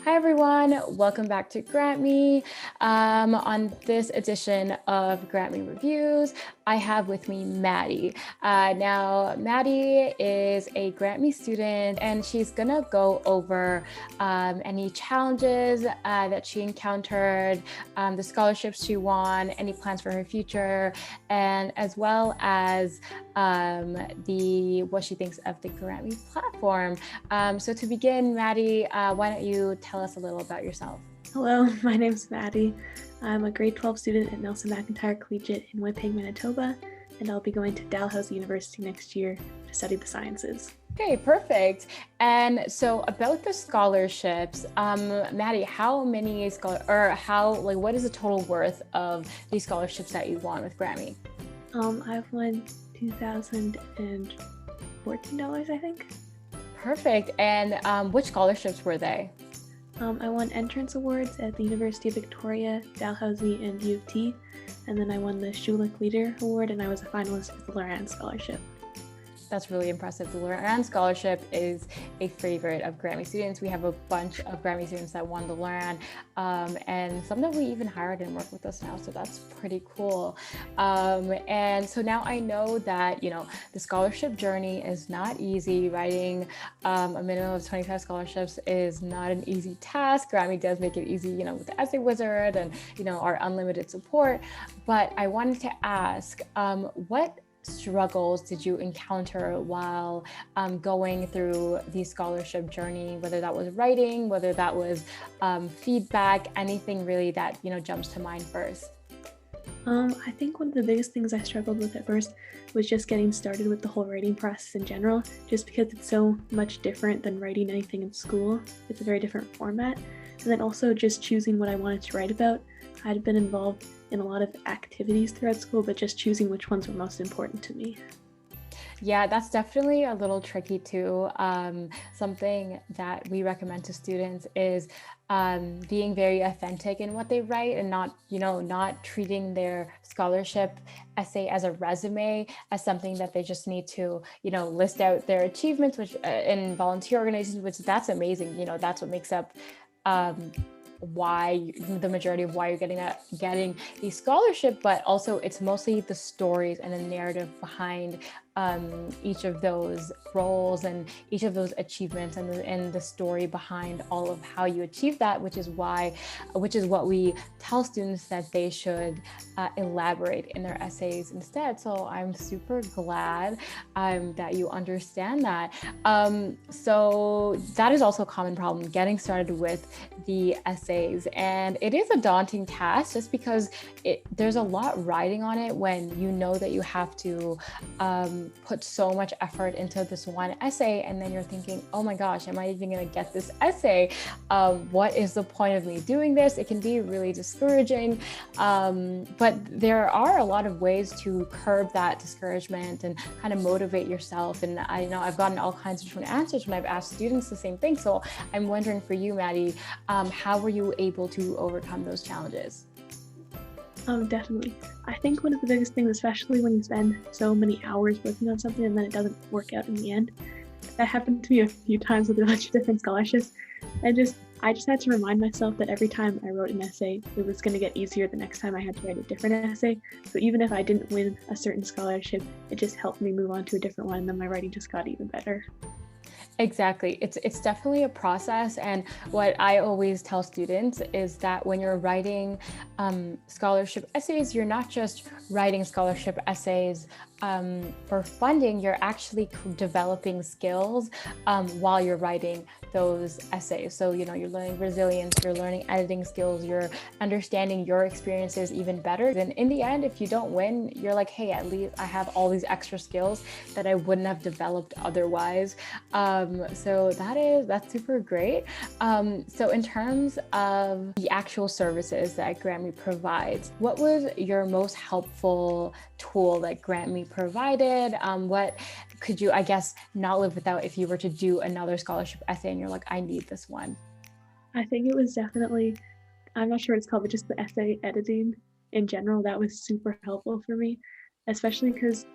Hi everyone, welcome back to GrantMe. On this edition of GrantMe Reviews, I have with me Mattie. Now, Mattie is a GrantMe student and she's gonna go over any challenges that she encountered, the scholarships she won, any plans for her future, and as well as what she thinks of the GrantMe platform. So to begin, Mattie, why don't you tell us a little about yourself? Hello, my name's Mattie. I'm a grade 12 student at Nelson McIntyre Collegiate in Whopping, Manitoba, and I'll be going to Dalhousie University next year to study the sciences. Okay, perfect. And so about the scholarships, Mattie, how many what is the total worth of these scholarships that you won with GrantMe? I've won $2,014, I think. Perfect. And which scholarships were they? I won entrance awards at the University of Victoria, Dalhousie, and U of T, and then I won the Schulich Leader Award, and I was a finalist for the Loran Scholarship. That's really impressive. The Loran Scholarship is a favorite of GrantMe students. We have a bunch of GrantMe students that won the Loran, and some that we even hired and work with us now. So that's pretty cool. And so now I know that, the scholarship journey is not easy. Writing a minimum of 25 scholarships is not an easy task. GrantMe does make it easy, with the Essay Wizard and, our unlimited support. But I wanted to ask, what struggles did you encounter while going through the scholarship journey, whether that was writing, whether that was feedback, anything really that jumps to mind first? I think one of the biggest things I struggled with at first was just getting started with the whole writing process in general, just because it's so much different than writing anything in school. It's a very different format. And then also just choosing what I wanted to write about. I'd been involved in a lot of activities throughout school, but just choosing which ones were most important to me. Yeah, that's definitely a little tricky too. Something that we recommend to students is being very authentic in what they write and not treating their scholarship essay as a resume, as something that they just need to, list out their achievements, which in volunteer organizations, which that's amazing. That's what makes up why the majority of why you're getting the scholarship, but also it's mostly the stories and the narrative behind each of those roles and each of those achievements and the story behind all of how you achieve that, which is what we tell students that they should elaborate in their essays instead. So I'm super glad that you understand that. So that is also a common problem, getting started with the essays, and it is a daunting task just because there's a lot riding on it when you know that you have to put so much effort into this one essay, and then you're thinking, oh my gosh, am I even going to get this essay? What is the point of me doing this? It can be really discouraging, but there are a lot of ways to curb that discouragement and kind of motivate yourself. And I know I've gotten all kinds of different answers when I've asked students the same thing. So I'm wondering for you, Mattie, how were you able to overcome those challenges? Definitely. I think one of the biggest things, especially when you spend so many hours working on something and then it doesn't work out in the end, that happened to me a few times with a bunch of different scholarships. I just had to remind myself that every time I wrote an essay, it was going to get easier the next time I had to write a different essay. So even if I didn't win a certain scholarship, it just helped me move on to a different one, and then my writing just got even better. Exactly. It's definitely a process. And what I always tell students is that when you're writing scholarship essays, you're not just writing scholarship essays for funding, you're actually developing skills while you're writing those essays. So, you're learning resilience, you're learning editing skills, you're understanding your experiences even better. And in the end, if you don't win, you're like, hey, at least I have all these extra skills that I wouldn't have developed otherwise. So that's super great. So in terms of the actual services that GrantMe provides, what was your most helpful tool that GrantMe provided? What could you, I guess, not live without if you were to do another scholarship essay and you're like, I need this one? I think it was definitely, I'm not sure what it's called, but just the essay editing in general, that was super helpful for me, especially because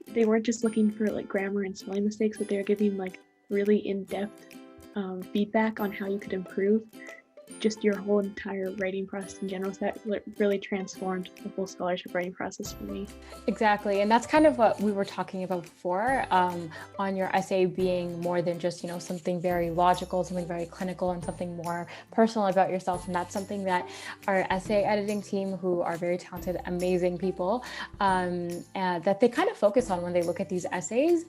they weren't just looking for like grammar and spelling mistakes, but they were giving like really in-depth feedback on how you could improve. just your whole entire writing process in general. So that really transformed the whole scholarship writing process for me. Exactly. And that's kind of what we were talking about before, on your essay being more than just, something very logical, something very clinical, and something more personal about yourself. And that's something that our essay editing team, who are very talented, amazing people, and that they kind of focus on when they look at these essays.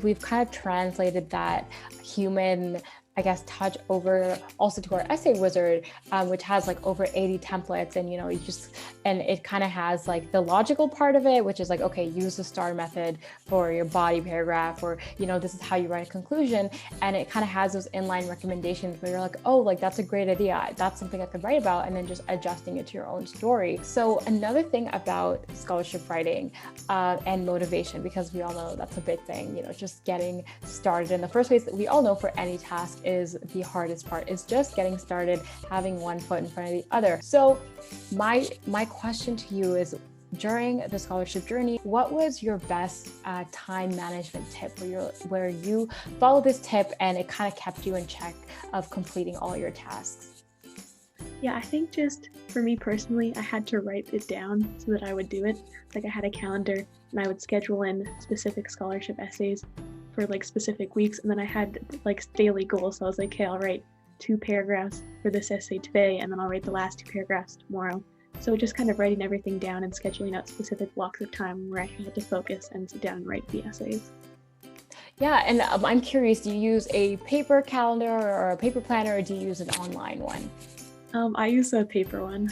We've kind of translated that human, I guess, touch over also to our essay wizard, which has like over 80 templates, and and it kind of has like the logical part of it, which is like, okay, use the STAR method for your body paragraph, or this is how you write a conclusion, and it kind of has those inline recommendations where you're like, oh, like that's a great idea, that's something I could write about, and then just adjusting it to your own story. So another thing about scholarship writing and motivation, because we all know that's a big thing, just getting started in the first place, that we all know for any task is the hardest part, is just getting started, having one foot in front of the other. So my question to you is, during the scholarship journey, what was your best time management tip where you followed this tip and it kind of kept you in check of completing all your tasks? Yeah, I think just for me personally, I had to write it down so that I would do it. Like I had a calendar and I would schedule in specific scholarship essays for like specific weeks. And then I had like daily goals. So I was like, okay, I'll write 2 paragraphs for this essay today, and then I'll write the last 2 paragraphs tomorrow. So just kind of writing everything down and scheduling out specific blocks of time where I had to focus and sit down and write the essays. Yeah, and I'm curious, do you use a paper calendar or a paper planner, or do you use an online one? I use a paper one.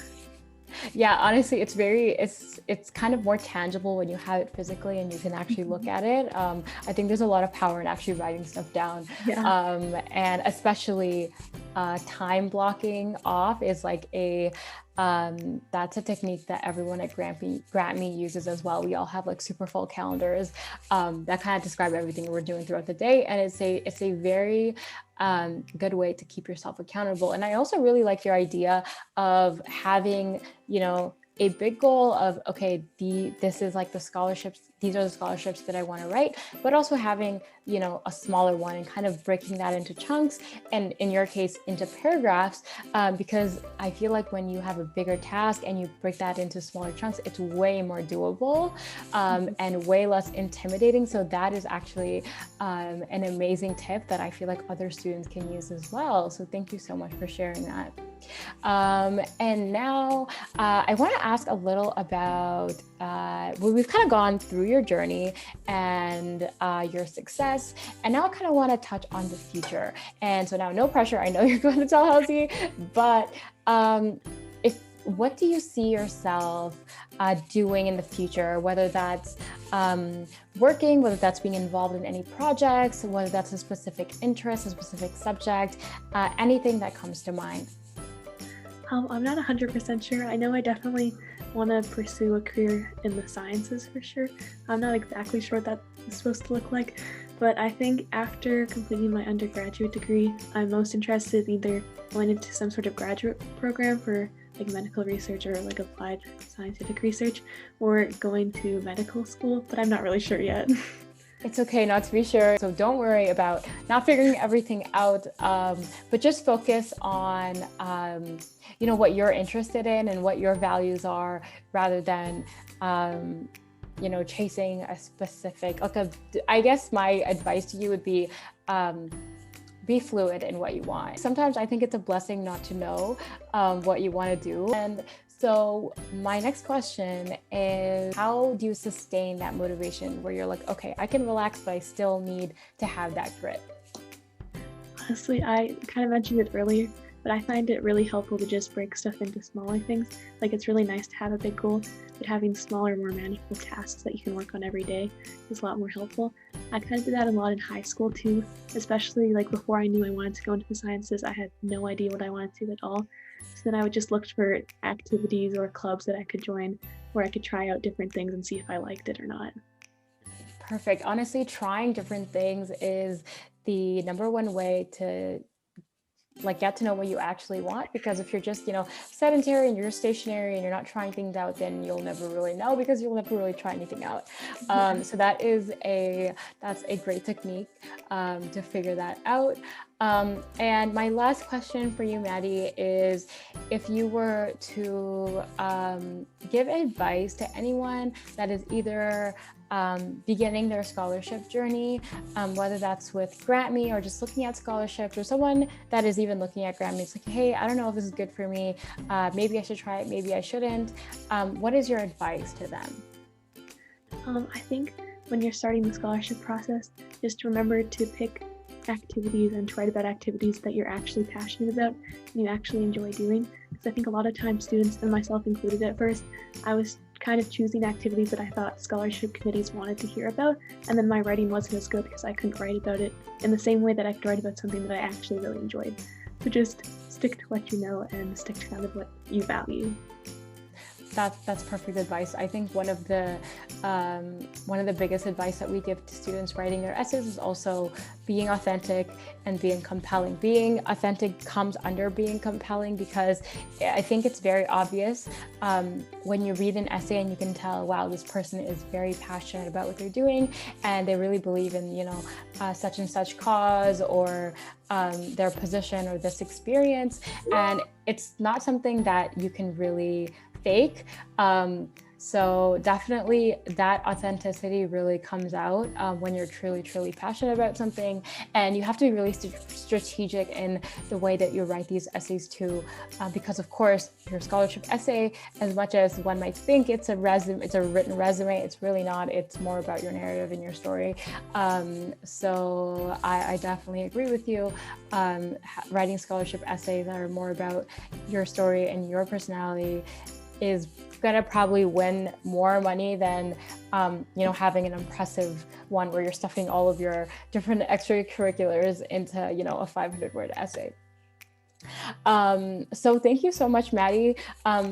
Yeah, honestly, it's kind of more tangible when you have it physically and you can actually look at it. I think there's a lot of power in actually writing stuff down. Yeah. And especially time blocking off is like that's a technique that everyone at GrantMe uses as well. We all have like super full calendars that kind of describe everything we're doing throughout the day, and it's a very good way to keep yourself accountable. And I also really like your idea of having, a big goal of, okay, this is like the scholarships, these are the scholarships that I want to write, but also having, a smaller one and kind of breaking that into chunks, and in your case, into paragraphs, because I feel like when you have a bigger task and you break that into smaller chunks, it's way more doable and way less intimidating. So that is actually an amazing tip that I feel like other students can use as well. So thank you so much for sharing that. And now I want to ask a little about, we've kind of gone through your journey and your success, and now I kind of want to touch on the future. And so now, no pressure, I know you're going to tell Halsey, but what do you see yourself doing in the future, whether that's working, whether that's being involved in any projects, whether that's a specific interest, a specific subject, anything that comes to mind? I'm not 100% sure. I know I definitely want to pursue a career in the sciences for sure. I'm not exactly sure what that is supposed to look like, but I think after completing my undergraduate degree, I'm most interested in either going into some sort of graduate program for like medical research or like applied scientific research, or going to medical school, but I'm not really sure yet. It's okay not to be sure. So don't worry about not figuring everything out, but just focus on, what you're interested in and what your values are, rather than, chasing a specific, I guess my advice to you would be fluid in what you want. Sometimes I think it's a blessing not to know what you want to do. And so my next question is, how do you sustain that motivation where you're like, okay, I can relax, but I still need to have that grit? Honestly, I kind of mentioned it earlier, but I find it really helpful to just break stuff into smaller things. Like, it's really nice to have a big goal, but having smaller, more manageable tasks that you can work on every day is a lot more helpful. I kind of did that a lot in high school too, especially like before I knew I wanted to go into the sciences. I had no idea what I wanted to do at all. So then I would just look for activities or clubs that I could join where I could try out different things and see if I liked it or not. Perfect. Honestly, trying different things is the number one way to like get to know what you actually want, because if you're just, sedentary and you're stationary and you're not trying things out, then you'll never really know, because you'll never really try anything out. So that's a great technique to figure that out. And my last question for you, Mattie, is if you were to give advice to anyone that is either beginning their scholarship journey, whether that's with GrantMe or just looking at scholarships, or someone that is even looking at GrantMe, it's like, hey, I don't know if this is good for me. Maybe I should try it, maybe I shouldn't. What is your advice to them? I think when you're starting the scholarship process, just remember to pick activities and to write about activities that you're actually passionate about and you actually enjoy doing. Because I think a lot of times students, and myself included at first, I was kind of choosing activities that I thought scholarship committees wanted to hear about, and then my writing wasn't as good because I couldn't write about it in the same way that I could write about something that I actually really enjoyed. So just stick to what you know and stick to kind of what you value. That's perfect advice. I think one of the biggest advice that we give to students writing their essays is also being authentic and being compelling. Being authentic comes under being compelling, because I think it's very obvious when you read an essay and you can tell, wow, this person is very passionate about what they're doing and they really believe in, such and such cause, or their position, or this experience. And it's not something that you can really fake. So definitely that authenticity really comes out when you're truly, truly passionate about something. And you have to be really strategic in the way that you write these essays too, because of course your scholarship essay, as much as one might think it's a written resume, it's really not. It's more about your narrative and your story. So I definitely agree with you. Writing scholarship essays that are more about your story and your personality is gonna probably win more money than having an impressive one where you're stuffing all of your different extracurriculars into a 500-word essay. So thank you so much, Mattie,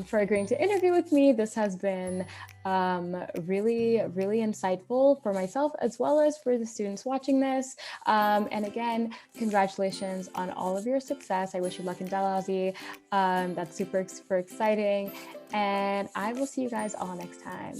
for agreeing to interview with me. This has been really, really insightful for myself as well as for the students watching this. And again, congratulations on all of your success. I wish you luck in Dalhousie. That's super, super exciting. And I will see you guys all next time.